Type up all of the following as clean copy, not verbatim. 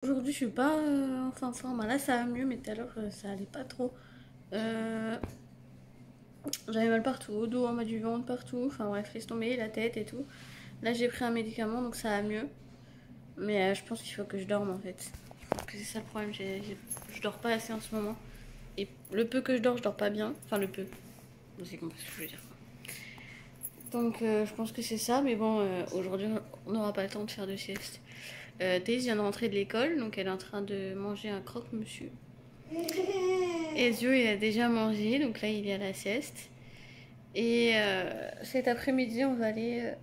Aujourd'hui, je suis pas en forme. Là, ça va mieux, mais tout à l'heure, ça allait pas trop. Euh, J'avais mal partout, au dos, en bas du ventre, partout. Enfin bref, laisse tomber, la tête et tout. Là, j'ai pris un médicament, donc ça va mieux. Mais je pense qu'il faut que je dorme en fait. Je pense que c'est ça le problème. Je dors pas assez en ce moment. Et le peu que je dors pas bien. Enfin, le peu. Vous avez compris ce que je veux dire. Donc, je pense que c'est ça. Mais bon, aujourd'hui, on n'aura pas le temps de faire de sieste. Thaïs vient de rentrer de l'école, donc elle est en train de manger un croque-monsieur. Ezio, il a déjà mangé, donc là, il est à la sieste. Et cet après-midi, on va aller.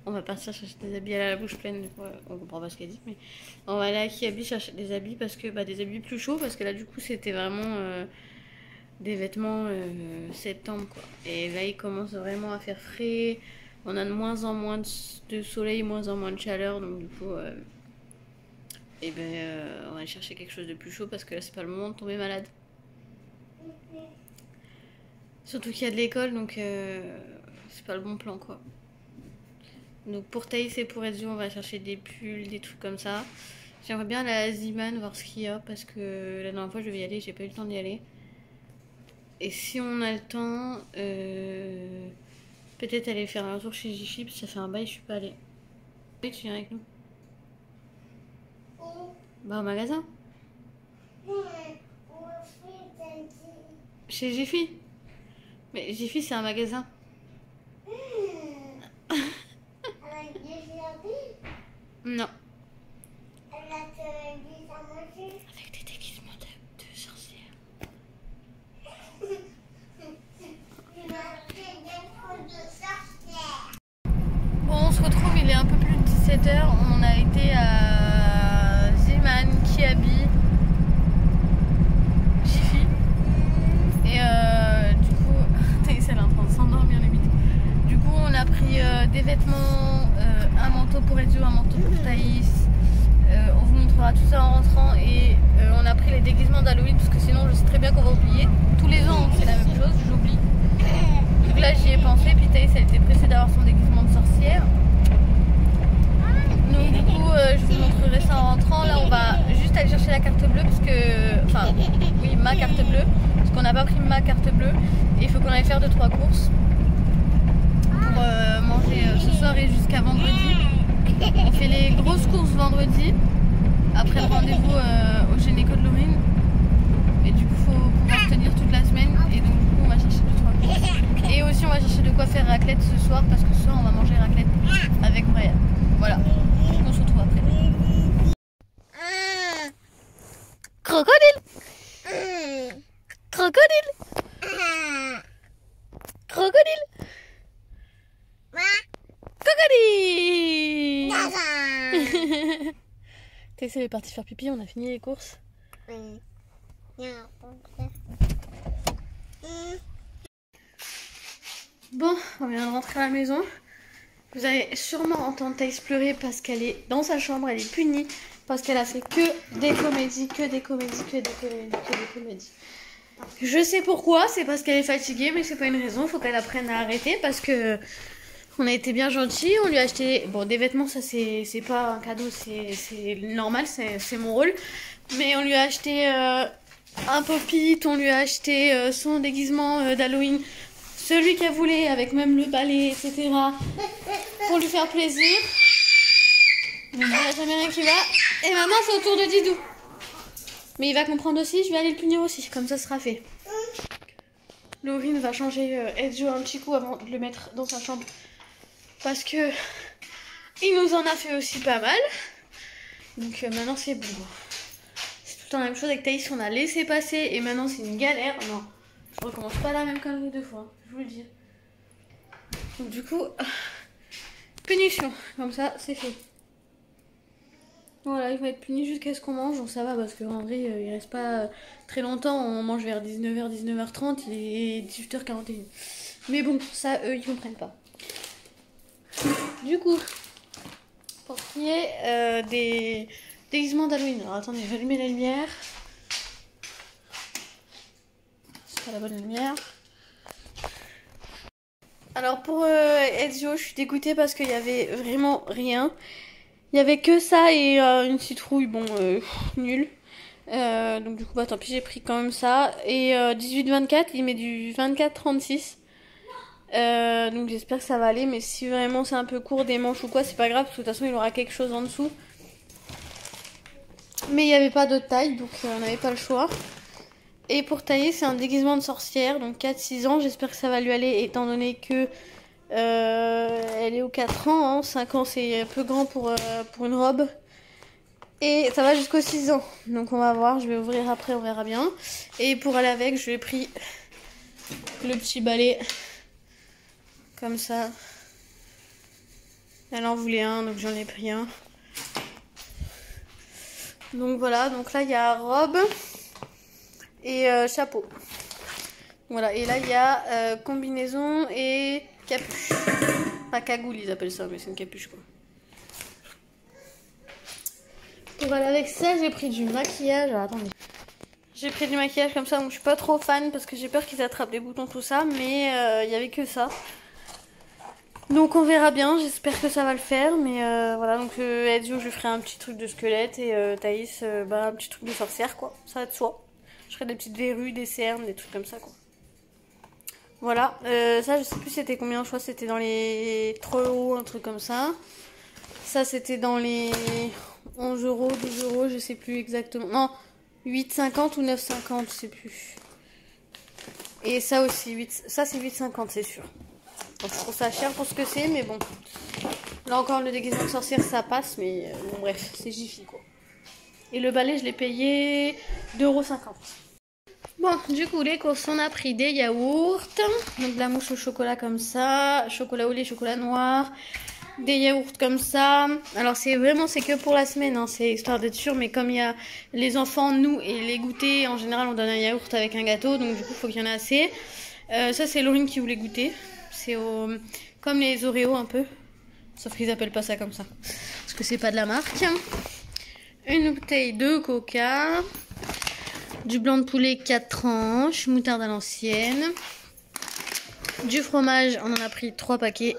On va partir chercher des habits. Elle a la bouche pleine, du coup, on comprend pas ce qu'elle dit. Mais on va aller à Kiabi chercher des habits parce que des habits plus chauds, parce que là, du coup, c'était vraiment des vêtements septembre, quoi. Et là, il commence vraiment à faire frais. On a de moins en moins de soleil, moins en moins de chaleur, donc du coup, on va aller chercher quelque chose de plus chaud parce que là, c'est pas le moment de tomber malade. Surtout qu'il y a de l'école, donc c'est pas le bon plan, quoi. Donc pour Thaïs et pour Ezio, on va chercher des pulls, des trucs comme ça. J'aimerais bien aller à Ziman voir ce qu'il y a parce que la dernière fois, je devais y aller, j'ai pas eu le temps d'y aller. Et si on a le temps, peut-être aller faire un tour chez Jiffy, parce que ça fait un bail, je suis pas allée. Oui, tu viens avec nous? Bah, au magasin. Chez Jiffy. Mais Jiffy, c'est un magasin. Non. Avec des déguisements de sorcières. Bon, on se retrouve, il est un peu plus de 17h. On a été à Zeman, Kiabi, Jiffy. Et du coup, Thaïs, elle est en train de s'endormir limite. Du coup, on a pris des vêtements, un manteau pour Ezio, un manteau pour Thaïs. On vous montrera tout ça en rentrant. Et on a pris les déguisements d'Halloween parce que sinon, je sais très bien qu'on va oublier. Tous les ans, c'est la même chose, j'oublie. Donc là, j'y ai pensé. Puis Thaïs, elle était pressée d'avoir son déguisement de sorcière. Donc du coup, je vous montrerai ça en rentrant. Là, on va juste aller chercher la carte bleue parce que... Enfin, oui, ma carte bleue. Parce qu'on n'a pas pris ma carte bleue. Et il faut qu'on aille faire 2-3 courses pour manger ce soir et jusqu'à vendredi. On fait les grosses courses vendredi. Après le rendez-vous au gynéco de Laurine. Et du coup, il faut pouvoir tenir toute la semaine. Et donc, du coup, on va chercher 2-3 courses. Et aussi, on va chercher de quoi faire raclette ce soir. Parce que ce soir, on va manger raclette avec Brian. Voilà. On se retrouve après. Crocodile! Crocodile! Crocodile! Crocodile! Tessa est partie faire pipi, on a fini les courses. Bon, on vient de rentrer à la maison. Vous allez sûrement entendre Thaïs pleurer parce qu'elle est dans sa chambre, elle est punie parce qu'elle a fait que des comédies, que des comédies, que des comédies, que des comédies. Je sais pourquoi, c'est parce qu'elle est fatiguée, mais c'est pas une raison, il faut qu'elle apprenne à arrêter parce que on a été bien gentils, on lui a acheté bon des vêtements, ça c'est pas un cadeau, c'est normal, c'est mon rôle, mais on lui a acheté un pop-it, on lui a acheté son déguisement d'Halloween, celui qu'elle voulait avec même le balai, etc. pour lui faire plaisir. Il n'y a jamais rien qui va. Et maintenant c'est au tour de Didou. Mais il va comprendre aussi, je vais aller le punir aussi, comme ça sera fait. Laurine va changer Ezio un petit coup avant de le mettre dans sa chambre. Parce que il nous en a fait aussi pas mal. Donc maintenant c'est bon. C'est tout le temps la même chose avec Thaïs, on a laissé passer et maintenant c'est une galère. Non, je recommence pas la même connerie 2 fois, je vous le dis. Donc du coup, punition, comme ça c'est fait. Voilà, il va être puni jusqu'à ce qu'on mange, donc ça va parce qu'en vrai il reste pas très longtemps, on mange vers 19h, 19h30, il est 18h41. Mais bon, ça eux ils comprennent pas. Du coup, pour ce qui est des déguisements d'Halloween, alors attendez, je vais allumer la lumière. C'est pas la bonne lumière. Alors pour Ezio, je suis dégoûtée parce qu'il y avait vraiment rien. Il y avait que ça et une citrouille, bon, nul. Donc du coup, bah tant pis, j'ai pris quand même ça. Et 18-24, il met du 24-36. Donc j'espère que ça va aller, mais si vraiment c'est un peu court des manches ou quoi, c'est pas grave, parce que de toute façon il aura quelque chose en dessous. Mais il n'y avait pas d'autre taille, donc on n'avait pas le choix. Et pour tailler, c'est un déguisement de sorcière, donc 4-6 ans, j'espère que ça va lui aller, étant donné que elle est aux 4 ans, hein. 5 ans c'est un peu grand pour une robe. Et ça va jusqu'aux 6 ans, donc on va voir, je vais ouvrir après, on verra bien. Et pour aller avec, je lui ai pris le petit balai, comme ça. Elle en voulait un, donc j'en ai pris un. Donc voilà, donc là il y a robe et chapeau. Voilà, et là il y a combinaison et capuche. Pas cagoule ils appellent ça, mais c'est une capuche quoi. Et voilà, avec ça j'ai pris du maquillage. Alors, attendez. J'ai pris du maquillage comme ça, donc je suis pas trop fan parce que j'ai peur qu'ils attrapent des boutons tout ça, mais il y avait que ça. Donc on verra bien, j'espère que ça va le faire, mais voilà, donc Ezio je lui ferai un petit truc de squelette et Thaïs bah, un petit truc de sorcière quoi, ça va de soi. Je ferai des petites verrues, des cernes, des trucs comme ça quoi. Voilà, ça je sais plus c'était combien, je crois c'était dans les 3 euros, un truc comme ça. Ça c'était dans les 11 euros, 12 euros, je sais plus exactement. Non, 8,50 ou 9,50, je sais plus. Et ça aussi, ça c'est 8,50 c'est sûr. Donc, je trouve ça cher pour ce que c'est, mais bon. Là encore, le déguisement de sorcière, ça passe, mais bon, bref, c'est Jiffy quoi. Et le balai, je l'ai payé 2,50 €. Bon, du coup, les courses, on a pris des yaourts. Donc, de la mousse au chocolat comme ça. Chocolat au lait, chocolat noir. Des yaourts comme ça. Alors, c'est que pour la semaine, hein, c'est histoire d'être sûr. Mais comme il y a les enfants, nous et les goûters, en général, on donne un yaourt avec un gâteau. Donc, du coup, il faut qu'il y en ait assez. Ça, c'est Laurine qui voulait goûter. C'est comme les Oreos un peu. Sauf qu'ils appellent pas ça comme ça. Parce que c'est pas de la marque. Une bouteille de coca. Du blanc de poulet 4 tranches. Moutarde à l'ancienne. Du fromage, on en a pris 3 paquets.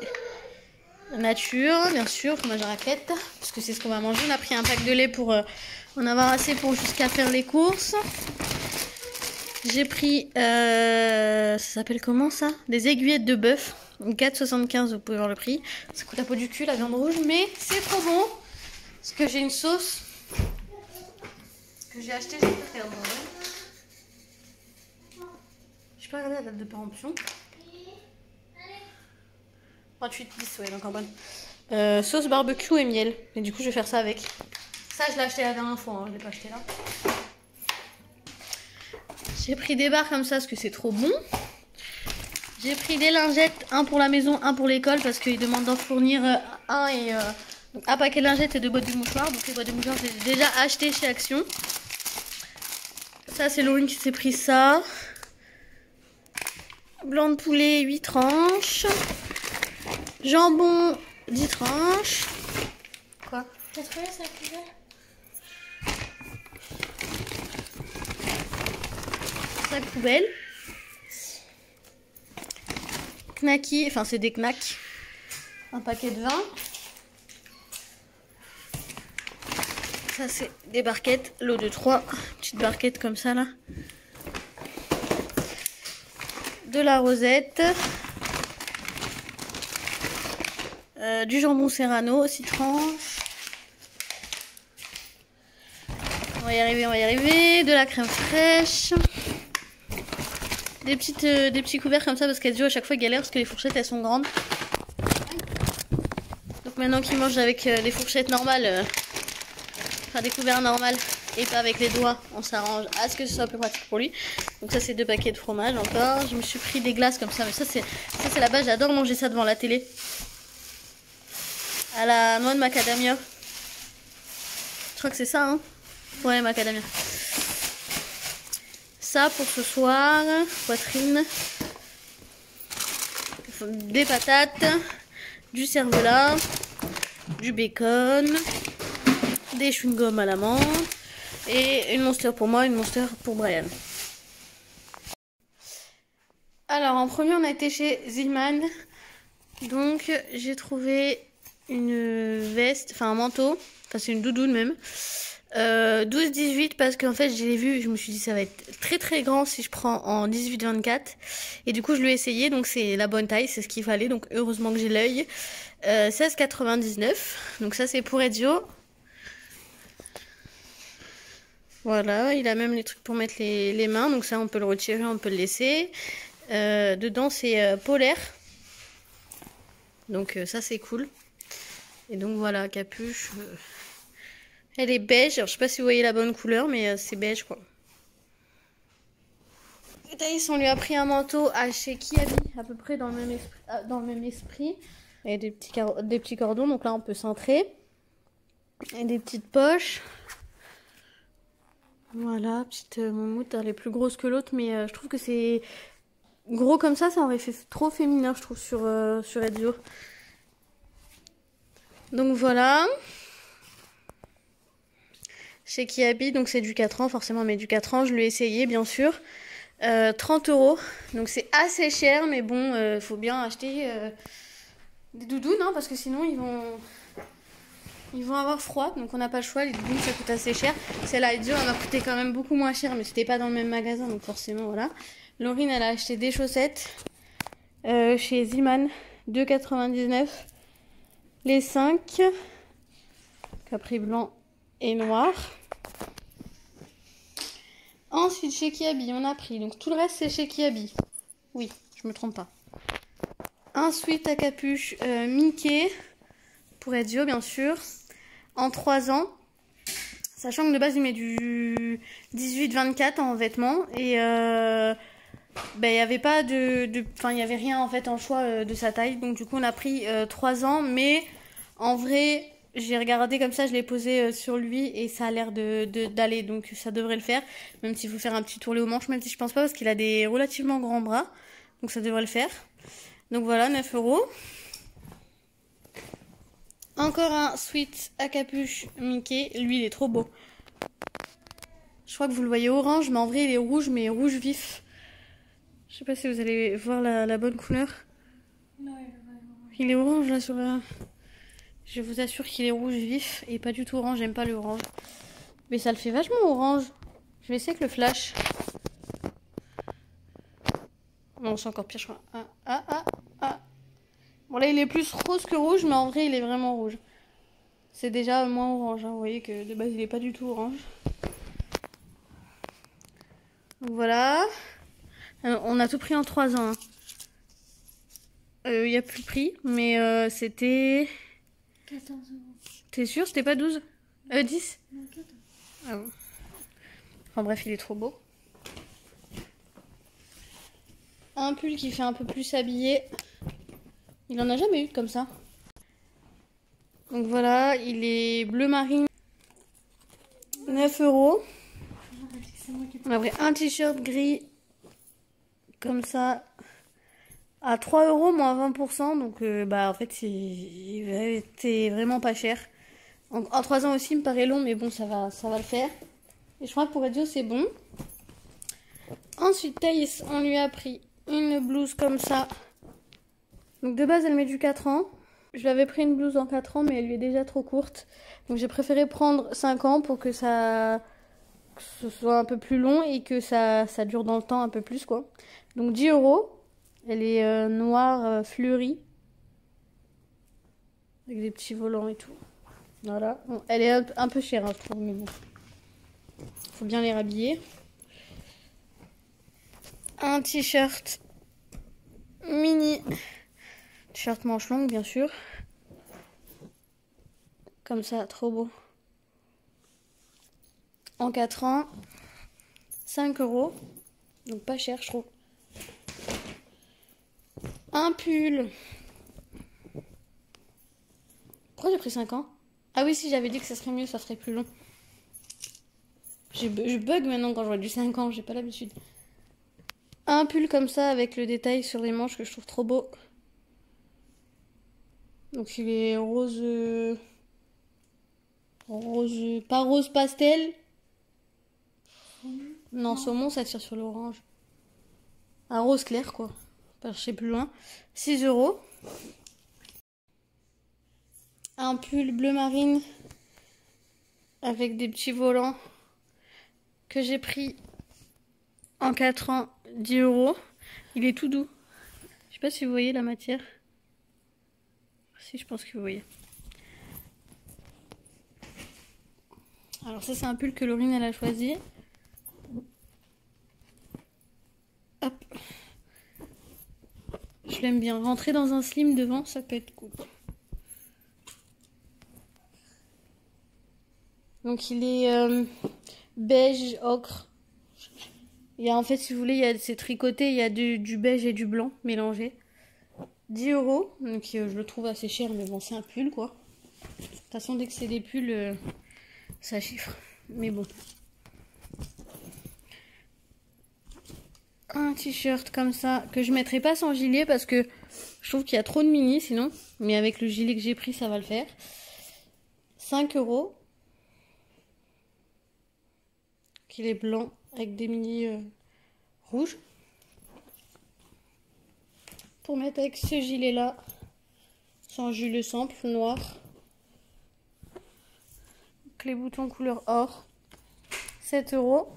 Nature, bien sûr, fromage à raclette. Parce que c'est ce qu'on va manger. On a pris un pack de lait pour en avoir assez pour jusqu'à faire les courses. J'ai pris, ça s'appelle comment ça? Des aiguillettes de bœuf. 4,75, vous pouvez voir le prix. Ça coûte la peau du cul, la viande rouge, mais c'est trop bon. Parce que j'ai une sauce que j'ai achetée, j'ai pas regardé. Je peux regarder la date de péremption. 28,10, ouais, donc en bonne. Sauce barbecue et miel. Et du coup, je vais faire ça avec. Ça, je l'ai acheté la dernière fois, hein, je l'ai pas acheté là. J'ai pris des barres comme ça parce que c'est trop bon. J'ai pris des lingettes, un pour la maison, un pour l'école parce qu'ils demandent d'en fournir un et un paquet de lingettes et 2 boîtes de mouchoirs. Donc les boîtes de mouchoirs, j'ai déjà acheté chez Action. Ça, c'est Laurine qui s'est pris ça. Blanc de poulet, 8 tranches. Jambon, 10 tranches. Quoi? T'as trouvé ça poubelle? Sac poubelle. Knacky, enfin c'est des knacks. Un paquet de 20. Ça c'est des barquettes, lot de 3 petites barquettes comme ça là. De la rosette. Du jambon serrano, 6 tranches. On va y arriver, on va y arriver. De la crème fraîche. Des petits couverts comme ça parce qu'Ezio à chaque fois galère parce que les fourchettes elles sont grandes. Donc maintenant qu'il mange avec des fourchettes normales, enfin des couverts normales et pas avec les doigts, on s'arrange à ce que ce soit plus pratique pour lui. Donc ça c'est 2 paquets de fromage encore. Je me suis pris des glaces comme ça, mais ça c'est la base, j'adore manger ça devant la télé. À la noix de macadamia. Je crois que c'est ça, hein. Ouais, macadamia. Ça pour ce soir, poitrine, des patates, du cervelas, du bacon, des chewing-gums à la menthe et une Monster pour moi, une Monster pour Brian. Alors en premier on a été chez Zillman Donc j'ai trouvé une veste, enfin un manteau, enfin c'est une doudoune même. 12-18 parce qu'en fait je l'ai vu, je me suis dit ça va être très très grand si je prends en 18-24 et du coup je l'ai essayé, donc c'est la bonne taille, c'est ce qu'il fallait, donc heureusement que j'ai l'œil. 16,99, donc ça c'est pour Ezio. Voilà, il a même les trucs pour mettre les mains, donc ça on peut le retirer, on peut le laisser. Dedans c'est polaire, donc ça c'est cool. Et donc voilà, capuche. Elle est beige, alors je sais pas si vous voyez la bonne couleur, mais c'est beige quoi. Et Thaïs, on lui a pris un manteau à chez Kiabi, à peu près dans le même esprit. Et des petits cordons, donc là on peut centrer. Et des petites poches. Voilà, petite moumoute, elle est plus grosse que l'autre, mais je trouve que c'est gros comme ça aurait fait trop féminin, je trouve, sur Ezio. Donc voilà. Chez Kiabi, donc c'est du 4 ans, forcément, mais du 4 ans, je l'ai essayé, bien sûr. 30 €, donc c'est assez cher, mais bon, faut bien acheter des doudounes, hein, parce que sinon ils vont avoir froid, donc on n'a pas le choix, les doudounes ça coûte assez cher. Celle-là, Ezio, elle m'a coûté quand même beaucoup moins cher, mais c'était pas dans le même magasin, donc forcément, voilà. Laurine, elle a acheté des chaussettes chez Ziman, 2,99 €, les 5, capri blanc et noir. Ensuite, chez Kiabi, on a pris. Donc, tout le reste, c'est chez Kiabi. Oui, je me trompe pas. Ensuite, à capuche Mickey. Pour Ezio, bien sûr. En 3 ans. Sachant que de base, il met du 18-24 en vêtements. Et il n'y avait pas Enfin, il n'y avait rien, en fait, en choix de sa taille. Donc, du coup, on a pris 3 ans. Mais, en vrai... J'ai regardé comme ça, je l'ai posé sur lui et ça a l'air d'aller, donc ça devrait le faire. Même s'il faut faire un petit tourné aux manches, même si je pense pas parce qu'il a des relativement grands bras. Donc ça devrait le faire. Donc voilà, 9 €. Encore un sweat à capuche Mickey. Lui, il est trop beau. Je crois que vous le voyez orange, mais en vrai, il est rouge, mais rouge vif. Je sais pas si vous allez voir la bonne couleur. Non, il est orange là sur la... Je vous assure qu'il est rouge vif et pas du tout orange, j'aime pas le orange. Mais ça le fait vachement orange. Je vais essayer avec le flash. Non, c'est encore pire, je crois. Bon, là, il est plus rose que rouge, mais en vrai, il est vraiment rouge. C'est déjà moins orange, hein. Vous voyez que de base, il est pas du tout orange. Donc voilà. On a tout pris en 3 ans. Il n'y a plus le prix, mais c'était... 14 €. T'es sûr, c'était pas 12 10 Non, 14. Ah bon. Enfin bref, il est trop beau. Un pull qui fait un peu plus habillé. Il en a jamais eu comme ça. Donc voilà, il est bleu marine. 9 €. On a pris un t-shirt gris. Comme ça. À 3 € moins 20%. Donc en fait, c'était vraiment pas cher. En 3 ans aussi, il me paraît long, mais bon, ça va le faire. Et je crois que pour Ezio, c'est bon. Ensuite, Thaïs, on lui a pris une blouse comme ça. Donc de base, elle met du 4 ans. Je lui avais pris une blouse en 4 ans, mais elle lui est déjà trop courte. Donc j'ai préféré prendre 5 ans pour que ce soit un peu plus long et que ça dure dans le temps un peu plus, quoi. Donc 10 €. Elle est noire fleurie. Avec des petits volants et tout. Voilà. Bon, elle est un peu chère, hein, je trouve, mais bon. Faut bien les rhabiller. Un t-shirt mini. T-shirt manche longue, bien sûr. Comme ça, trop beau. En 4 ans. 5 €. Donc pas cher, je trouve. Un pull. Pourquoi j'ai pris 5 ans? Ah oui, si j'avais dit que ça serait mieux, ça serait plus long. Je bug maintenant quand je vois du 5 ans, j'ai pas l'habitude. Un pull comme ça avec le détail sur les manches que je trouve trop beau. Donc il est rose... pas rose pastel. Non, saumon, ça tire sur l'orange. Un rose clair, quoi. Pas chercher plus loin. 6 €. un pull bleu marine avec des petits volants que j'ai pris en 4 ans, 10 €. Il est tout doux. Je sais pas si vous voyez la matière. Si, je pense que vous voyez. Alors ça, c'est un pull que Laurine elle a choisi. Hop. Je l'aime bien. Rentrer dans un slim devant, ça peut être cool. Donc il est beige, ocre. Il y a en fait, si vous voulez, c'est tricoté, il y a du beige et du blanc mélangé. 10 €. Donc je le trouve assez cher, mais bon, c'est un pull quoi. De toute façon, dès que c'est des pulls, ça chiffre. Mais bon. Un t-shirt comme ça, que je mettrai pas sans gilet parce que je trouve qu'il y a trop de mini sinon. Mais avec le gilet que j'ai pris, ça va le faire. 5 €. Qu'il est blanc avec des mini rouges. Pour mettre avec ce gilet là. C'est un gilet simple, noir. Donc les boutons couleur or. 7 €.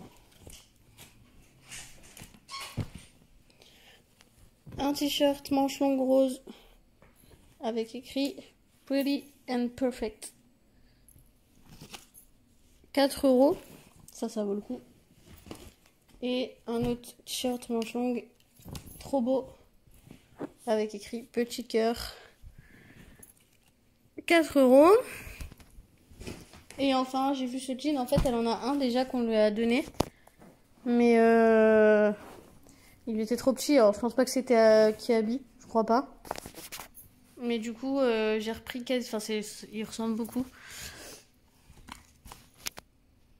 Un t-shirt manche longue rose avec écrit Pretty and Perfect. 4 €. Ça vaut le coup. Et un autre t-shirt manche longue trop beau avec écrit Petit cœur. 4 €. Et enfin, j'ai vu ce jean. En fait, elle en a un déjà qu'on lui a donné. Mais il était trop petit. Alors, je pense pas que c'était Kiabi. Je crois pas. Mais du coup, j'ai repris quasi. Enfin, il ressemble beaucoup.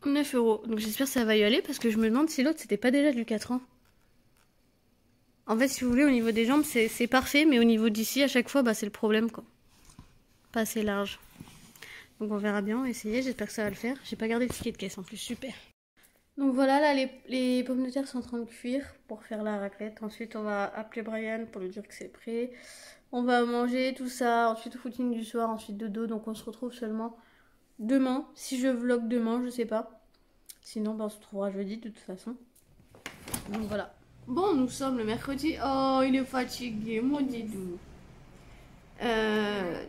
9 €. Donc, j'espère que ça va y aller. Parce que je me demande si l'autre, c'était pas déjà du 4 ans. En fait, si vous voulez, au niveau des jambes, c'est parfait. Mais au niveau d'ici, à chaque fois, bah, c'est le problème, quoi. Pas assez large. Donc, on verra bien. On va essayer. J'espère que ça va le faire. J'ai pas gardé le ticket de caisse en plus. Super. Donc voilà, là les pommes de terre sont en train de cuire pour faire la raclette. Ensuite on va appeler Brian pour lui dire que c'est prêt. On va manger tout ça, ensuite footing du soir, ensuite dodo. Donc on se retrouve seulement demain. Si je vlog demain, je sais pas. Sinon on se retrouvera jeudi de toute façon. Donc voilà. Bon, nous sommes le mercredi. Oh, il est fatigué, mon didou.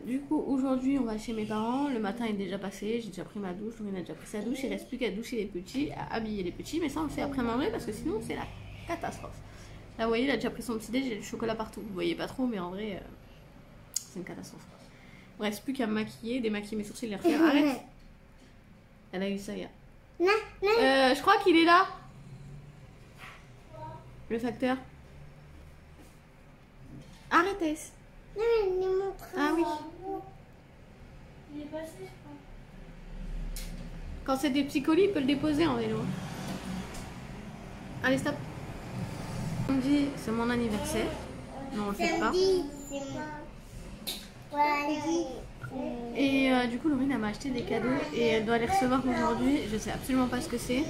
Du coup, aujourd'hui, on va chez mes parents. Le matin est déjà passé. J'ai déjà pris ma douche. On a déjà pris sa douche. Il reste plus qu'à doucher les petits, à habiller les petits. Mais ça, on le fait après manger parce que sinon, c'est la catastrophe. Là, vous voyez, il a déjà pris son petit déj. J'ai du chocolat partout. Vous voyez pas trop, mais en vrai, c'est une catastrophe. Il reste plus qu'à me maquiller, démaquiller mes sourcils, les refaire. Arrête. Elle a eu ça, gars. Je crois qu'il est là. Le facteur. Arrêtez. Non, il est montré. Ah oui. Il est passé, je crois. Quand c'est des petits colis, il peut le déposer en vélo. Allez, stop. Samedi, c'est mon anniversaire. Non, on le fait pas. Et du coup, Laurine m'a acheté des cadeaux et elle doit les recevoir aujourd'hui. Je sais absolument pas ce que c'est.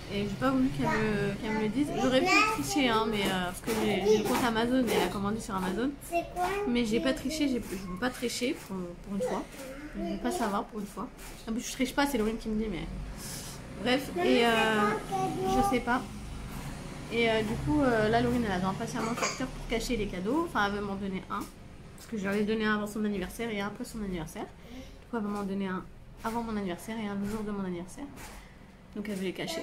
Et j'ai pas voulu qu'elle me le dise. J'aurais pu tricher, hein, mais parce que j'ai le compte Amazon et elle a commandé sur Amazon. Mais j'ai pas triché, je veux pas tricher pour une fois. Je veux pas savoir pour une fois. En plus, je triche pas, c'est Laurine qui me dit, mais. Bref, et je sais pas. Et du coup, là, Laurine, elle attend impatiemment le facteur pour cacher les cadeaux. Enfin, elle veut m'en donner un. Parce que je lui avais donné un avant son anniversaire et un après son anniversaire. Du coup, elle veut m'en donner un avant mon anniversaire et un le jour de mon anniversaire. Donc, elle veut les cacher.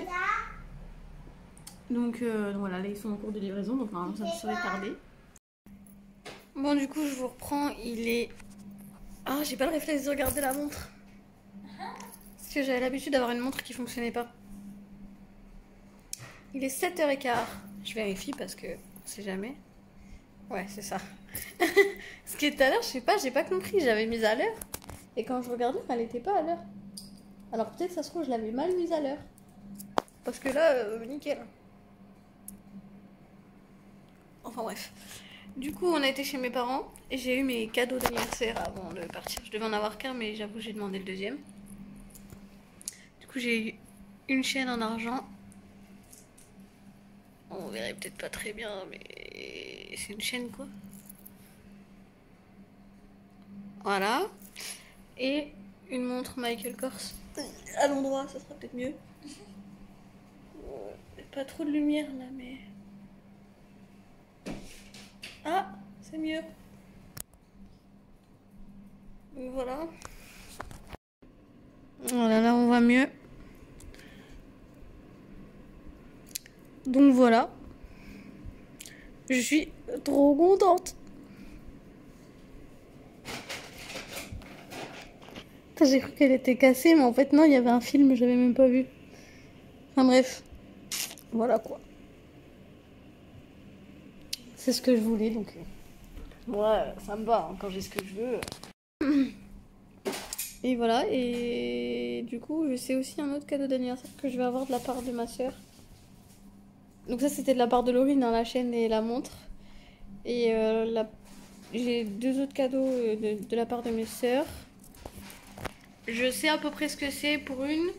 Donc, voilà, là, ils sont en cours de livraison. Donc, normalement, ça ne saurait tarder. Bon, du coup, je vous reprends. Il est... Ah, j'ai pas le réflexe de regarder la montre. Parce que j'avais l'habitude d'avoir une montre qui fonctionnait pas. Il est 7h15. Je vérifie parce que on sait jamais. Ouais, c'est ça. Ce qui est à l'heure, je sais pas, j'ai pas compris. J'avais mise à l'heure. Et quand je regardais, elle était pas à l'heure. Alors peut-être ça se trouve, je l'avais mal mise à l'heure. Parce que là, nickel. Enfin bref. Du coup, on a été chez mes parents. Et j'ai eu mes cadeaux d'anniversaire avant de partir. Je devais en avoir qu'un, mais j'avoue, j'ai demandé le deuxième. Du coup, j'ai eu une chaîne en argent. On verrait peut-être pas très bien, mais c'est une chaîne quoi. Voilà. Et une montre Michael Kors à l'endroit, ça sera peut-être mieux. Pas trop de lumière là, mais... Ah, c'est mieux. Donc voilà. Voilà, là on voit mieux. Donc voilà. Je suis trop contente. J'ai cru qu'elle était cassée, mais en fait non, il y avait un film, j'avais même pas vu. Enfin bref. Voilà quoi. C'est ce que je voulais, donc... Moi, ça me va, hein, quand j'ai ce que je veux. Et voilà, et du coup, je sais aussi un autre cadeau d'anniversaire que je vais avoir de la part de ma soeur. Donc ça, c'était de la part de Laurine, dans la chaîne et la montre. Et j'ai 2 autres cadeaux de la part de mes soeurs. Je sais à peu près ce que c'est pour une,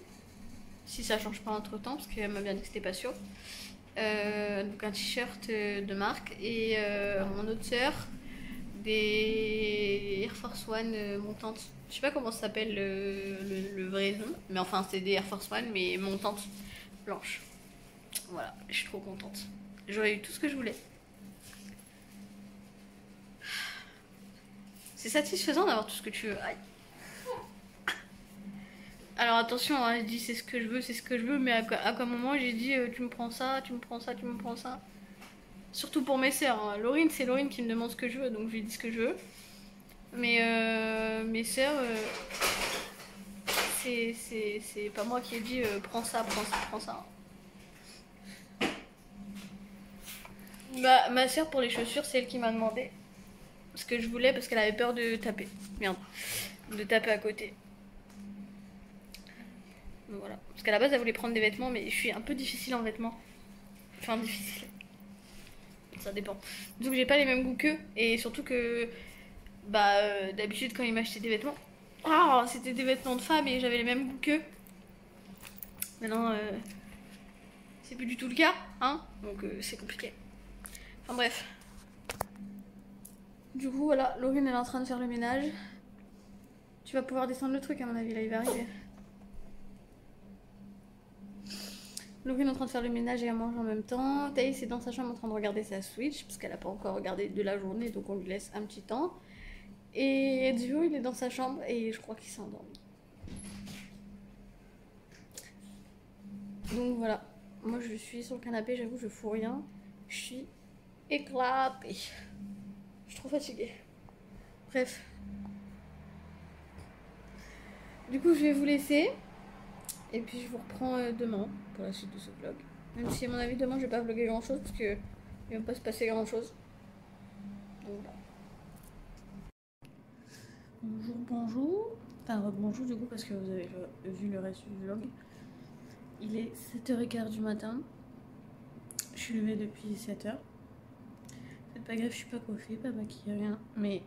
si ça change pas entre temps, parce qu'elle m'a bien dit que c'était pas sûr. Donc un t-shirt de marque, et mon autre sœur des Air Force One montantes. Je sais pas comment ça s'appelle le vrai nom, mais enfin c'est des Air Force One mais montantes blanches. Voilà, je suis trop contente. J'aurais eu tout ce que je voulais. C'est satisfaisant d'avoir tout ce que tu veux. Aïe. Alors attention, hein, je dis c'est ce que je veux, mais à quel moment j'ai dit tu me prends ça, tu me prends ça, tu me prends ça. Surtout pour mes sœurs. Hein. Laurine, c'est Laurine qui me demande ce que je veux, donc je lui dis ce que je veux. Mais mes sœurs, c'est pas moi qui ai dit prends ça, prends ça, prends ça. Bah, ma sœur pour les chaussures, c'est elle qui m'a demandé ce que je voulais parce qu'elle avait peur de taper. Merde, de taper à côté. Donc voilà. Parce qu'à la base, elle voulait prendre des vêtements, mais je suis un peu difficile en vêtements. Enfin, difficile. Ça dépend. Donc j'ai pas les mêmes goûts qu'eux. Et surtout que, bah, d'habitude, quand ils m'achetaient des vêtements, oh, c'était des vêtements de femme et j'avais les mêmes goûts qu'eux. Maintenant, c'est plus du tout le cas, hein. Donc c'est compliqué. Enfin bref. Du coup, voilà, Laurine elle est en train de faire le ménage. Tu vas pouvoir descendre le truc à mon avis, là il va arriver. Laurine est en train de faire le ménage et à manger en même temps. Thaïs est dans sa chambre en train de regarder sa Switch parce qu'elle n'a pas encore regardé de la journée, donc on lui laisse un petit temps. Et Dio il est dans sa chambre et je crois qu'il s'est endormi. Donc voilà, moi je suis sur le canapé, j'avoue je fous rien. Je suis éclatée. Je suis trop fatiguée. Bref. Du coup je vais vous laisser. Et puis je vous reprends demain pour la suite de ce vlog. Même si à mon avis demain je vais pas vlogger grand chose parce que il va pas se passer grand chose. Donc voilà. Bonjour, bonjour. Enfin bonjour du coup parce que vous avez vu le reste du vlog. Il est 7h15 du matin. Je suis levée depuis 7h. Faites pas grave, je suis pas coiffée, pas maquillée, rien. Mais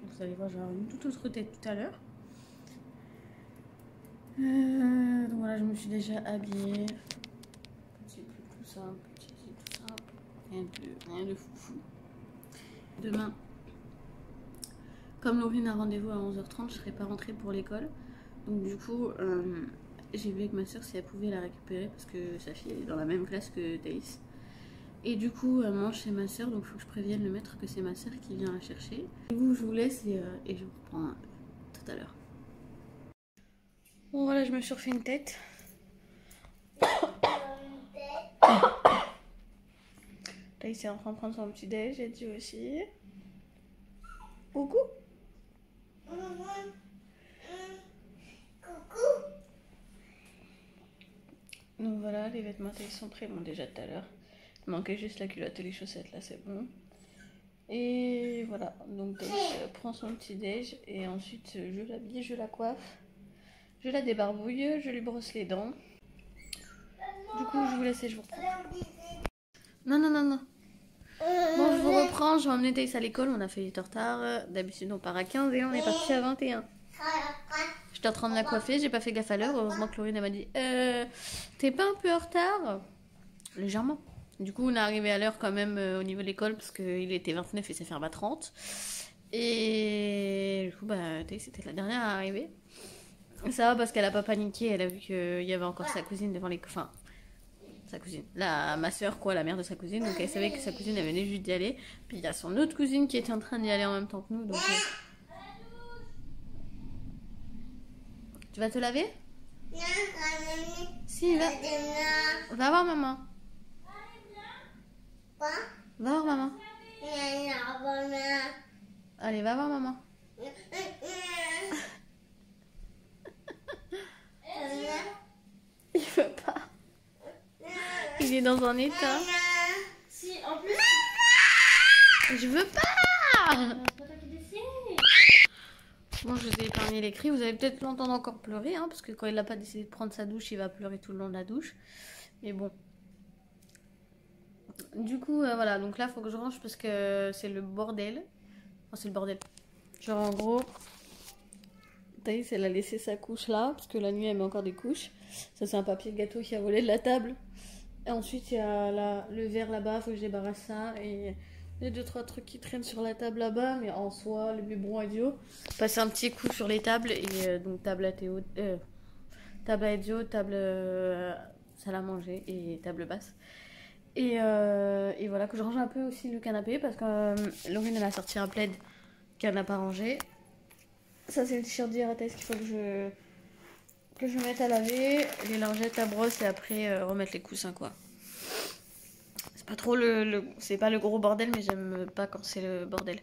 vous allez voir, j'aurai une toute autre tête tout à l'heure. Donc voilà, je me suis déjà habillée. Petit plus tout ça, petit tout ça. Rien de foufou. Demain, comme Laurine a rendez-vous à 11h30, je serai pas rentrée pour l'école. Donc du coup, j'ai vu avec ma soeur si elle pouvait la récupérer parce que sa fille est dans la même classe que Thaïs. Et du coup, elle mange chez ma soeur, donc il faut que je prévienne le maître que c'est ma soeur qui vient la chercher. Du coup, je vous laisse et je vous reprends tout à l'heure. Bon voilà, je me suis refait une tête. Thaïs est en train de prendre son petit déj, j'ai dit aussi. Coucou. Donc voilà, les vêtements ils sont prêts, bon déjà tout à l'heure. Il manquait juste la culotte et les chaussettes, là c'est bon. Et voilà, donc Thaïs prend son petit déj et ensuite je l'habille, je la coiffe, je la débarbouille, je lui brosse les dents. Du coup je vous laisse et je vous reprends. Non. Bon je vous reprends, j'ai emmené Thaïs à l'école, on a fait 8 heures retard. D'habitude on part à 15 et là on est parti à 21. J'étais en train de la coiffer, j'ai pas fait gaffe à l'heure. Heureusement que Laurine m'a dit t'es pas un peu en retard? Légèrement. Du coup on est arrivé à l'heure quand même au niveau de l'école parce qu'il était 29 et ça ferme à 30. Et du coup, bah, c'était la dernière à arriver. Ça va parce qu'elle a pas paniqué, elle a vu qu'il y avait encore sa cousine devant les... Enfin, sa cousine, ma soeur quoi, la mère de sa cousine, donc elle savait que sa cousine elle venait juste d'y aller. Puis il y a son autre cousine qui était en train d'y aller en même temps que nous, donc... Tu vas te laver? Si, va. Va voir maman. Va voir maman. Allez, va voir maman. Il veut pas. Il est dans un état. Si, en plus. Je veux pas. C'est pas toi qui décide. Bon, je vous ai épargné les cris. Vous allez peut-être l'entendre encore pleurer, hein, parce que quand il n'a pas décidé de prendre sa douche, il va pleurer tout le long de la douche. Mais bon. Du coup, voilà. Donc là, il faut que je range parce que c'est le bordel. Enfin, c'est le bordel. Genre, en gros, Thaïs, elle a laissé sa couche là, parce que la nuit, elle met encore des couches. Ça, c'est un papier de gâteau qui a volé de la table. Et ensuite, il y a le verre là-bas, il faut que je débarrasse ça. Et il y a 2-3 trucs qui traînent sur la table là-bas, mais en soi, le biberon idiot. Passer un petit coup sur les tables, et donc table à Théo, table à Edio, table salle à manger et table basse. Et voilà, que je range un peu aussi le canapé, parce que Laurine, elle a sorti un plaid qu'elle n'a pas rangé. Ça, c'est le t-shirt d'Irates qu'il faut que je mette à laver, les lingettes à brosse et après remettre les coussins quoi. C'est pas trop c'est pas le gros bordel, mais j'aime pas quand c'est le bordel.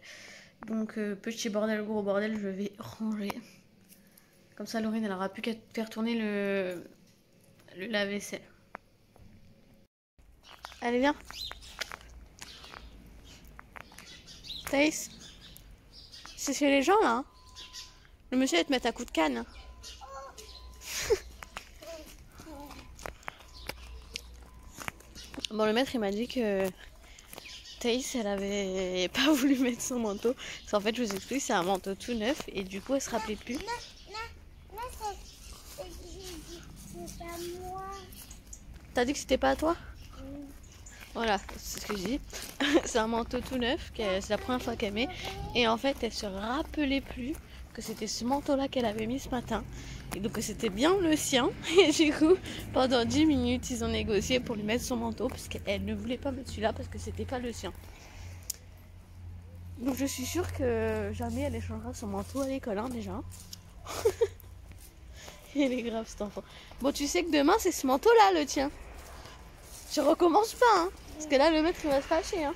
Donc petit bordel, gros bordel, je vais ranger. Comme ça Laurine elle aura plus qu'à faire tourner le lave-vaisselle. Allez viens. Thaïs, c'est chez les gens là hein. Le monsieur va te mettre un coup de canne. Bon, le maître il m'a dit que Thaïs elle avait pas voulu mettre son manteau. Parce qu'en fait, je vous explique, c'est un manteau tout neuf et du coup elle se rappelait plus. Non, c'est pas moi. T'as dit que c'était pas à toi? Voilà, c'est ce que je dis. C'est un manteau tout neuf, c'est la première fois qu'elle met. Et en fait, elle se rappelait plus que c'était ce manteau-là qu'elle avait mis ce matin. Et donc c'était bien le sien. Et du coup, pendant 10 minutes, ils ont négocié pour lui mettre son manteau. Parce qu'elle ne voulait pas mettre celui-là parce que c'était pas le sien. Donc je suis sûre que jamais elle échangera son manteau à l'école, hein, déjà. Il est grave cet enfant. Bon, tu sais que demain, c'est ce manteau-là, le tien. Je recommence pas, hein. Parce que là, le maître, il va se fâcher, hein.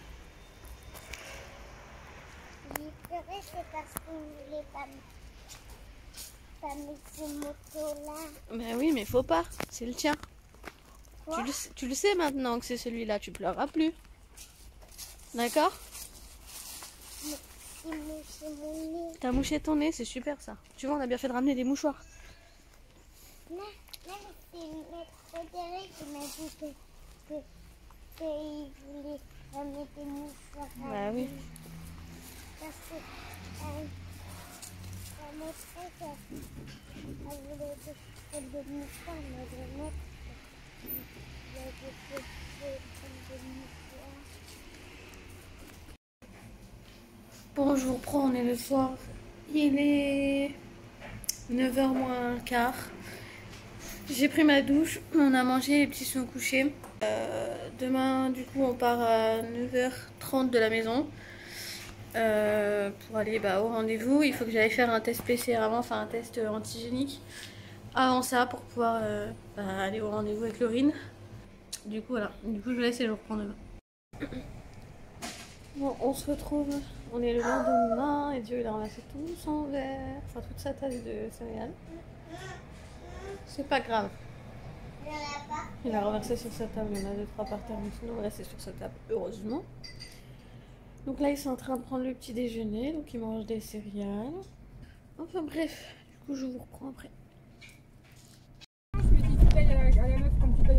C'est parce qu'on ne voulait pas mettre ce moto-là. Ben oui, mais faut pas. C'est le tien. Tu le sais maintenant que c'est celui-là. Tu pleureras plus. D'accord? T'as mouché ton nez, c'est super ça. Tu vois, on a bien fait de ramener des mouchoirs. Non, c'est maître Frédéric qui m'a dit qu'il voulait ramener des mouchoirs. Bah oui. Parce que la maîtresse, elle voulait des mouchoirs, mais le maître, il a décidé des mouchoirs. Bon, je vous reprends, on est le soir. Il est 9h moins quart. J'ai pris ma douche, on a mangé, les petits sont couchés. Demain, du coup, on part à 9h30 de la maison pour aller au rendez-vous. Il faut que j'aille faire un test PCR avant, enfin un test antigénique avant ça pour pouvoir aller au rendez-vous avec Laurine. Du coup, voilà. Du coup, je vous laisse et je reprends demain. Bon, on se retrouve, on est le lendemain et Dieu il a ramassé tout son verre, enfin toute sa tasse de céréales. C'est pas grave. Il a renversé sur sa table, il y en a 2-3 par terre, mais sinon voilà, c'est sur sa table, heureusement. Donc là ils sont en train de prendre le petit déjeuner, donc ils mangent des céréales. Enfin bref, du coup je vous reprends après.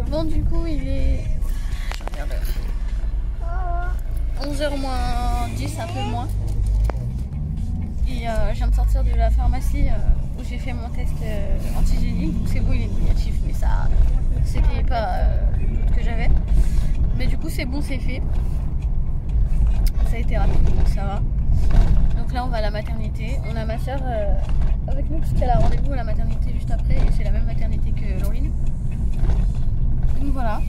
Bon du coup il est... Je regarde l'heure. 11h moins 10, un peu moins. Et je viens de sortir de la pharmacie où j'ai fait mon test antigénique. Donc c'est bon, il est négatif, mais ça c'était pas le doute que j'avais. Mais du coup c'est bon, c'est fait. Ça a été rapide, donc ça va. Donc là on va à la maternité. On a ma soeur avec nous parce qu'elle a rendez-vous à la maternité juste après et c'est la même maternité que Laureline. Donc voilà.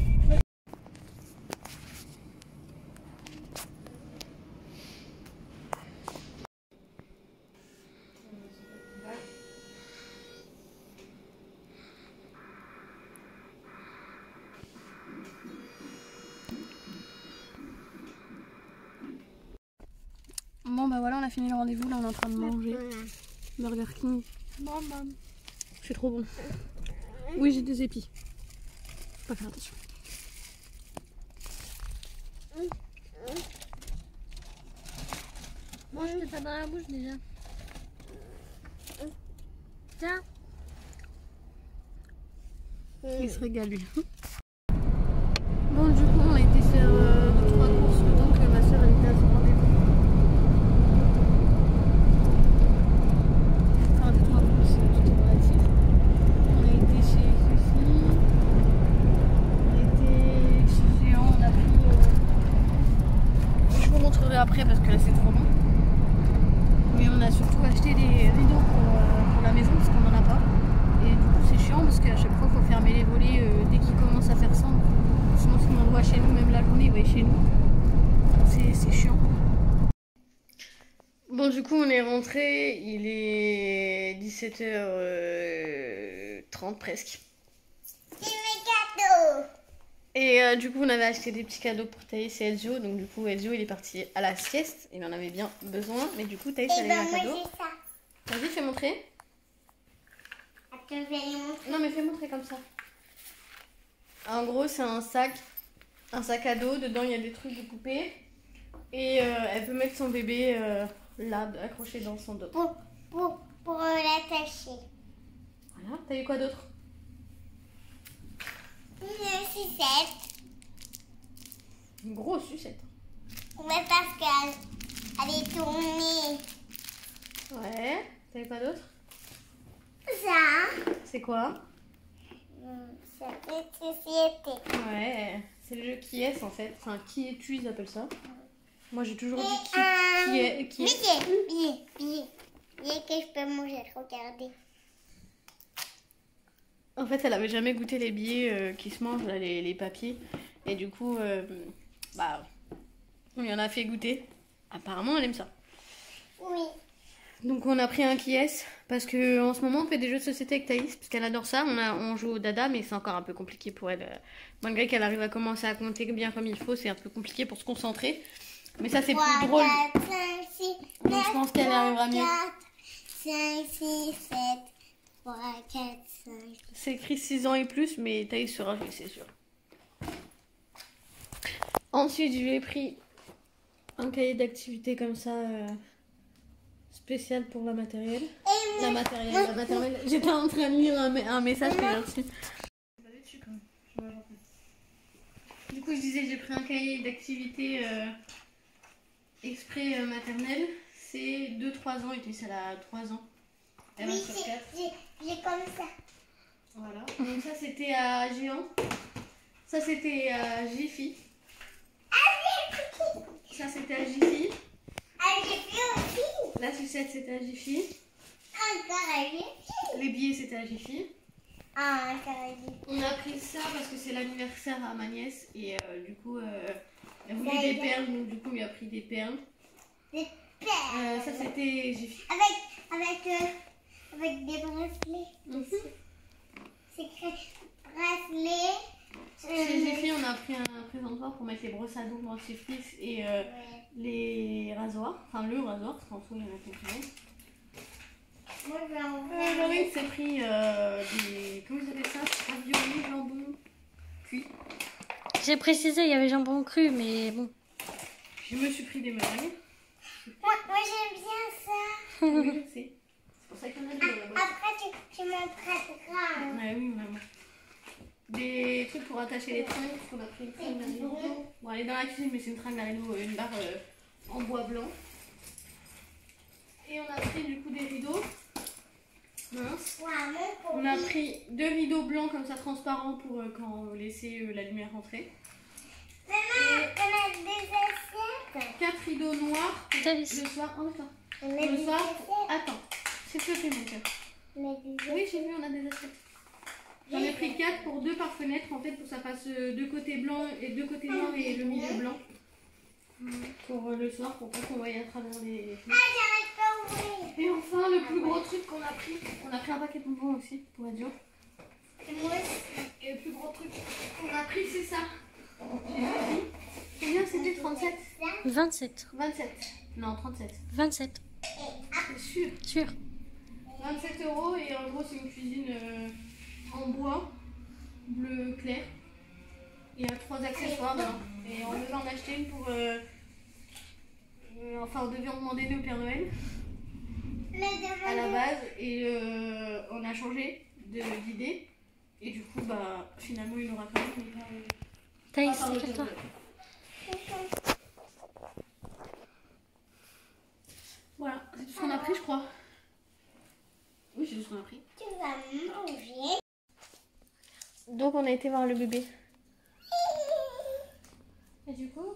Bon bah voilà, on a fini le rendez-vous, là on est en train de manger. Burger King. Maman. C'est trop bon. Oui, j'ai des épis. Faut pas faire attention. Mange ça dans la bouche déjà. Tiens. Il se régale lui. Bon, du coup, on a été faire 2-3 courses le temps que ma soeur elle était à son rendez-vous. Enfin, 2-3 courses, tout est relatif. On a été chez Fifi. On a été chez Géant. On a pris. Je vous montrerai après parce que là c'est trop long. Mais on a surtout acheté des rideaux pour la maison parce qu'on n'en a pas. Et du coup c'est chiant parce qu'à chaque fois il faut fermer les volets dès qu'il commence à faire sombre. Sinon si on le voit chez nous, même la journée il va être chez nous. C'est chiant. Bon du coup on est rentré, il est 17h30 presque. C'est mes cadeaux. Et du coup on avait acheté des petits cadeaux pour Thaïs et Ezio. Donc du coup Ezio il est parti à la sieste, il en avait bien besoin. Mais du coup Thaïs elle a eu un cadeau. Moi j'ai ça. Vas-y fais montrer. Attends, je vais les montrer. Non mais fais montrer comme ça. En gros c'est un sac à dos, dedans il y a des trucs de poupée. Et elle peut mettre son bébé là, accroché dans son dos. Pour l'attacher. Voilà, t'as eu quoi d'autre? Une sucette. Une grosse sucette. Ouais, parce qu'elle est tournée. Ouais, t'as eu quoi d'autre? Ça. C'est quoi? Ça fait société. Ouais, c'est le jeu qui est en fait. Enfin, qui es-tu, ils appellent ça. Moi j'ai toujours dit qui est. Billet que je peux manger, regardez. En fait, elle avait jamais goûté les billets qui se mangent, là, les papiers. Et du coup, bah, on lui en a fait goûter. Apparemment, elle aime ça. Oui. Donc on a pris un qui est parce que en ce moment on fait des jeux de société avec Thaïs parce qu'elle adore ça. On joue au dada mais c'est encore un peu compliqué pour elle. Malgré qu'elle arrive à commencer à compter bien comme il faut, c'est un peu compliqué pour se concentrer. Mais ça c'est plus drôle. 4, 5, 6, Donc je pense qu'elle arrivera mieux. 5, 6, 7, 3, 4, 5. C'est écrit 6 ans et plus mais Thaïs sera jouer c'est sûr. Ensuite je lui ai pris un cahier d'activité comme ça. Spécial pour la matérielle. La matérielle. J'étais en train de lire un message que j'ai reçu. Du coup, je disais, j'ai pris un cahier d'activité exprès maternelle. C'est 2-3 ans, et ça a 3 ans. Elle Oui, va sur 4. j'ai comme ça. Voilà. Donc ça, c'était à Géant. Ça, c'était à Jiffy. Ça, c'était à Jiffy. J'ai fait aussi. La sucette, c'était à Jiffy. Encore à Jiffy. Les billets, c'était à Jiffy. Encore à Jiffy. On a pris ça parce que c'est l'anniversaire à ma nièce et du coup elle voulait des perles, donc du coup on lui a pris des perles. Des perles. Ça c'était Jiffy. Avec des bracelets. C'est écrit bracelet. Chez Jiffy on a pris un présentoir pour mettre les brosses à dents dans le dentifrice et les rasoirs, enfin le rasoir parce qu'en dessous il y en a quelques-uns. Moi je vais en Laurie s'est pris des, comment vous appelez ça, raviolis, jambon cuit. J'ai précisé, il y avait jambon cru, mais bon. Je me suis pris des meringues. Moi j'aime bien ça. Oui, je sais. C'est pour ça qu'il y en a deux dans la boîte. Après tu m'en prêteras. Ouais, oui, maman. Des trucs pour attacher les tringles, parce qu'on a pris une tringle à rideau. Bon, elle est dans la cuisine, mais c'est une tringle à rideau, une barre en bois blanc. Et on a pris du coup des rideaux. Mince. On a pris 2 rideaux blancs comme ça transparents pour quand on laissait la lumière rentrer. on a des assiettes. 4 rideaux noirs T'as vu le ça? soir. Oh, attends. On a Le des soir. assiettes. Attends. S'il te plaît, mon cœur. On a des Oui, j'ai vu, on a des assiettes. J'en ai pris 4 pour 2 par fenêtre, en fait, pour que ça fasse 2 côtés blancs et 2 côtés noirs et le milieu blanc. Pour le soir, pour pas qu'on voie à travers les fenêtres. j'arrête pas à ouvrir. Et enfin, le plus gros truc qu'on a pris un paquet de bonbons aussi, pour être dur. Et moi aussi. Et le plus gros truc qu'on a pris, c'est ça. Combien c'était? 37? 27. 27. Non, 37. 27. C'est sûr. Sûr. 27 € et en gros, c'est une cuisine en bois, bleu clair. Il y a 3 accessoires dedans. Et on devait en acheter une pour. Enfin, on devait en demander une au Père Noël à la base. Et on a changé d'idée. Et du coup, bah, finalement, il aura quand même. Mais pas, Thaïs, par le c'est toi. double. Voilà, c'est tout ce qu'on a pris, je crois. Oui, c'est tout ce qu'on a pris. Tu vas manger. Donc, on a été voir le bébé. Et du coup,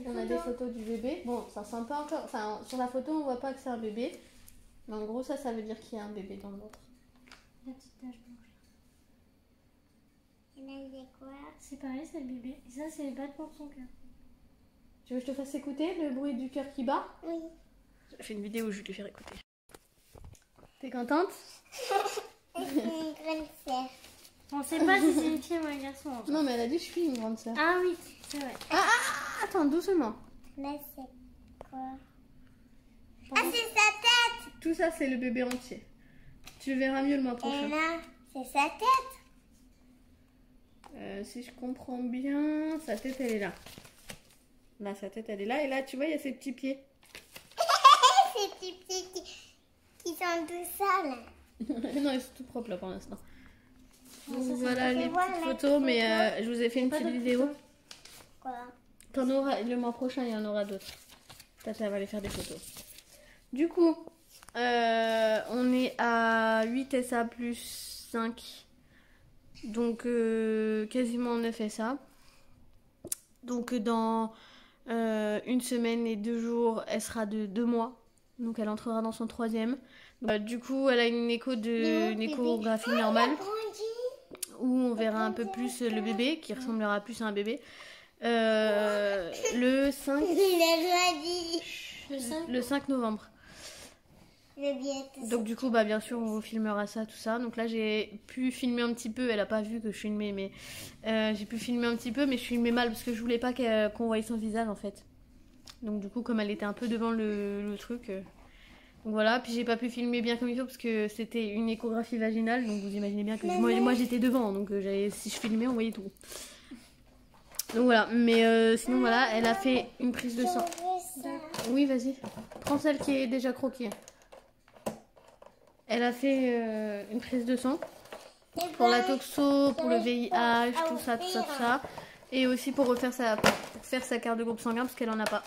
on a des photos du bébé. Bon, ça sent pas encore. Enfin, sur la photo, on voit pas que c'est un bébé. Mais en gros, ça veut dire qu'il y a un bébé dans le ventre. La petite tache blanche. Et là, il y a quoi? C'est pareil, c'est le bébé. Et ça, c'est les battements de son cœur. Tu veux que je te fasse écouter le bruit du cœur qui bat? Oui. J'ai fait une vidéo où je vais te faire écouter. T'es contente? C'est une grande sœur. On sait pas si c'est une fille ou un garçon. en fait. Non, mais elle a dit je suis une grande sœur. Ah oui, c'est vrai. Attends, doucement. Là, c'est quoi? Ah, c'est sa tête. Tout ça, c'est le bébé entier. Tu le verras mieux le mois Et prochain. là, c'est sa tête. Si je comprends bien, sa tête, elle est là. Là, sa tête, elle est là. Et là, tu vois, il y a ses petits pieds. Ces petits pieds qui sont tout sales. Non, ils sont tout propres là pour l'instant. ça, Donc, c'est voilà les voir petites la photos, mais photo. je vous ai fait une Pas petite de vidéo. photos. Quoi? T'en auras, le mois prochain, il y en aura d'autres. Tata va aller faire des photos. Du coup, on est à 8 SA plus 5. Donc, quasiment 9 SA. Donc, dans une semaine et 2 jours, elle sera de 2 mois. Donc, elle entrera dans son 3e. Du coup, elle a une échographie normale où on verra un peu plus le bébé, qui ressemblera plus à un bébé. Le 5, Il a pas dit. le 5 novembre. Le billet. Donc du coup, bah, bien sûr, on vous filmera ça, tout ça. Donc là, j'ai pu filmer un petit peu. Elle a pas vu que je filmais, mais j'ai pu filmer un petit peu, mais je filmais mal parce que je voulais pas qu'on voie son visage en fait. Donc du coup, comme elle était un peu devant le truc, donc voilà. Puis j'ai pas pu filmer bien comme il faut parce que c'était une échographie vaginale. Donc vous imaginez bien que moi j'étais devant, donc si je filmais, on voyait tout. Donc voilà. Mais sinon voilà, elle a fait une prise de sang. Oui, vas-y. Prends celle qui est déjà croquée. Elle a fait une prise de sang pour la toxo, pour le VIH, tout ça, tout ça, tout ça. Et aussi pour faire sa carte de groupe sanguin parce qu'elle en a pas.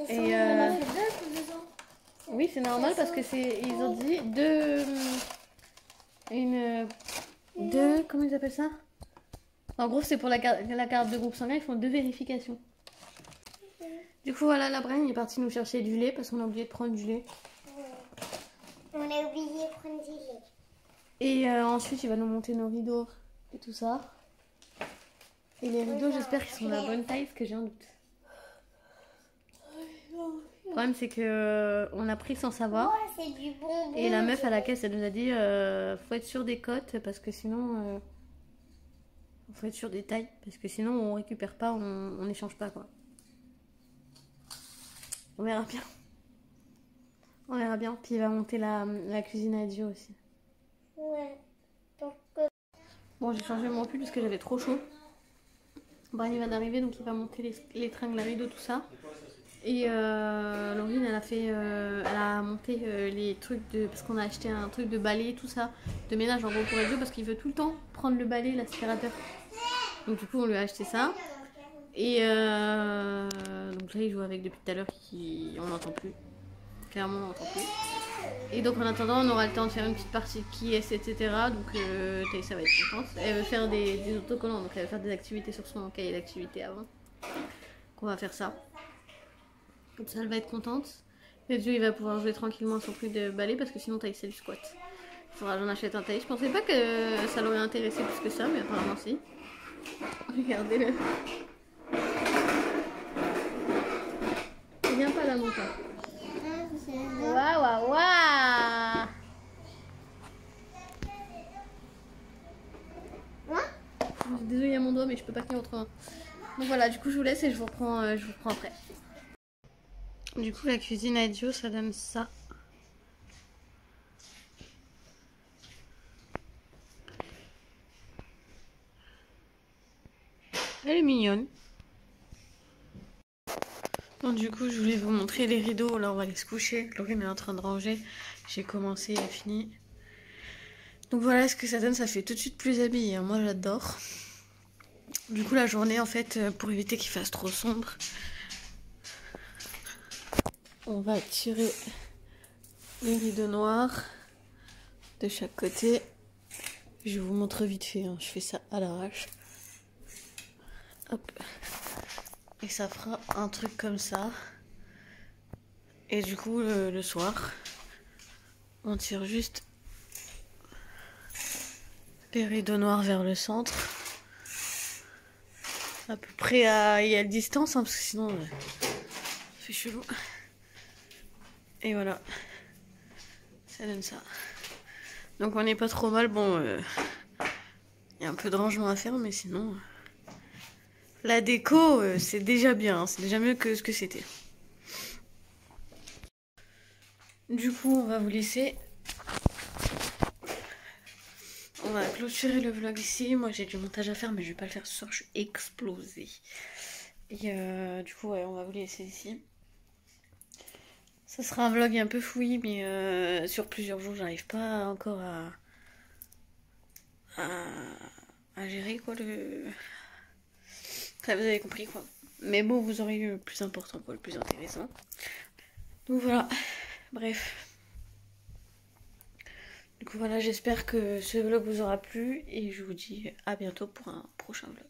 Et oui, c'est normal parce que ils ont dit comment ils appellent ça? En gros, c'est pour la carte de groupe sanguin, ils font 2 vérifications. Du coup, voilà, la Braine est partie nous chercher du lait parce qu'on a oublié de prendre du lait. On a oublié de prendre du lait. Et ensuite, il va nous monter nos rideaux et tout ça. Et les rideaux, j'espère qu'ils sont de la bonne taille parce que j'ai un doute. Le problème, c'est que on a pris sans savoir. Oh, c'est du bonbon. Et la meuf à la caisse, elle nous a dit faut être sûr des cotes parce que sinon. Faut être sûr des tailles parce que sinon on récupère pas, on n'échange pas quoi. On verra bien. On verra bien. Puis il va monter la cuisine à Dio aussi. Ouais. Donc, Bon, j'ai changé mon pull parce que j'avais trop chaud. Brian il vient d'arriver donc il va monter les tringles à rideaux, tout ça. Et Laurine elle a monté les trucs parce qu'on a acheté un truc de balai, tout ça, de ménage en gros pour Dio parce qu'il veut tout le temps prendre le balai, l'aspirateur. Donc du coup on lui a acheté ça. Et donc là il joue avec depuis tout à l'heure, on n'entend plus. Clairement on n'entend plus. Et donc en attendant, on aura le temps de faire une petite partie qui est, etc. Donc Thaïs, ça va être contente. Elle veut faire des autocollants, donc elle veut faire des activités sur son cahier d'activités avant. Donc on va faire ça. Comme ça, elle va être contente. Et Dieu, il va pouvoir jouer tranquillement à son truc de ballet parce que sinon Thaïs, c'est du squat. Il faudra que j'en achète un Thaïs. Je pensais pas que ça l'aurait intéressé plus que ça, mais apparemment si. Regardez-le. Il vient pas là, mon père. Waouh, waouh, waouh! Désolée, il y a mon doigt, mais je peux pas tenir autrement. Donc voilà, du coup, je vous laisse et je vous reprends après. Du coup, la cuisine à Dio, ça donne ça. Elle est mignonne. Donc du coup, je voulais vous montrer les rideaux. Là, on va aller se coucher. Laurine est en train de ranger. J'ai commencé, elle a fini. Donc voilà ce que ça donne. Ça fait tout de suite plus habillé, hein. Moi, j'adore. Du coup, la journée, en fait, pour éviter qu'il fasse trop sombre, on va tirer les rideaux noirs de chaque côté. Je vous montre vite fait, hein. Je fais ça à l'arrache. Hop. Et ça fera un truc comme ça. Et du coup, le soir, on tire juste les rideaux noirs vers le centre. À peu près à égale distance, hein, parce que sinon, c'est chelou. Et voilà. Ça donne ça. Donc on n'est pas trop mal. Bon, y a un peu de rangement à faire, mais sinon... la déco, c'est déjà bien. Hein, c'est déjà mieux que ce que c'était. Du coup, on va vous laisser. On va clôturer le vlog ici. Moi, j'ai du montage à faire, mais je vais pas le faire ce soir. Je suis explosée. Et du coup, ouais, on va vous laisser ici. Ça sera un vlog un peu fouillis, mais sur plusieurs jours, j'arrive pas encore à gérer, quoi, le... Enfin, vous avez compris, quoi. Mais bon, vous aurez eu le plus important, quoi, le plus intéressant. Donc voilà. Bref. Du coup voilà, j'espère que ce vlog vous aura plu et je vous dis à bientôt pour un prochain vlog.